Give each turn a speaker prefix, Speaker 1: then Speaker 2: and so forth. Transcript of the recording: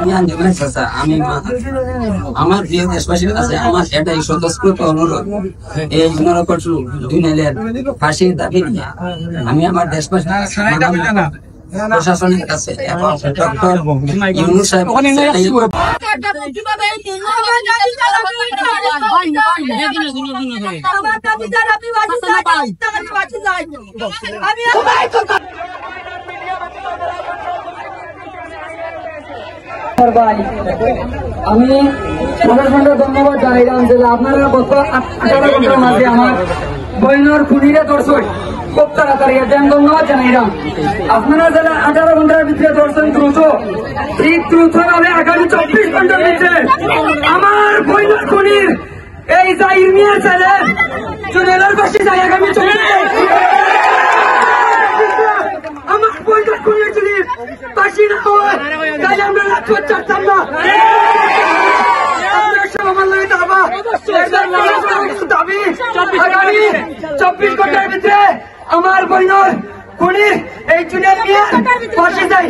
Speaker 1: আমি আমার প্রিয় দেশবাসীর কাছে আমার এটাই স্বতঃস্ফূর্ত অনুরোধ, এই দুনিয়ার ফাঁসির দাবি নিয়ে আমি আমার দেশবাসী প্রশাসনের কাছে এবং ডক্টর ইউনূস সাহেব
Speaker 2: আমি প্রশাসনকে ধন্যবাদ জানাইলাম যে আপনারা গত 18 ঘন্টার মাঝে আমার বইনর খুনিরে দর্শন খুব তাড়াতাড়ি ধন্যবাদ জানাইলাম। আপনারা যারা 18 ঘন্টার ভিতরে দর্শন দ্রুত এই দ্রুত ভাবে আগামী 24 ঘন্টার ভিতরে আমার বইনর খুনির এই জাহির মিয়ার ছেলে জুনেলার পাশে যাই আগামী 24 আমার বইনর খুনির যদি পাশি না হয় তাহলে আমরা রাজপথ চাচ্তাম না। দাবি আগামী 24 ঘন্টার ভিতরে আমার বইনর খুনির এই চুনের নিয়ে ফাঁসি যায়।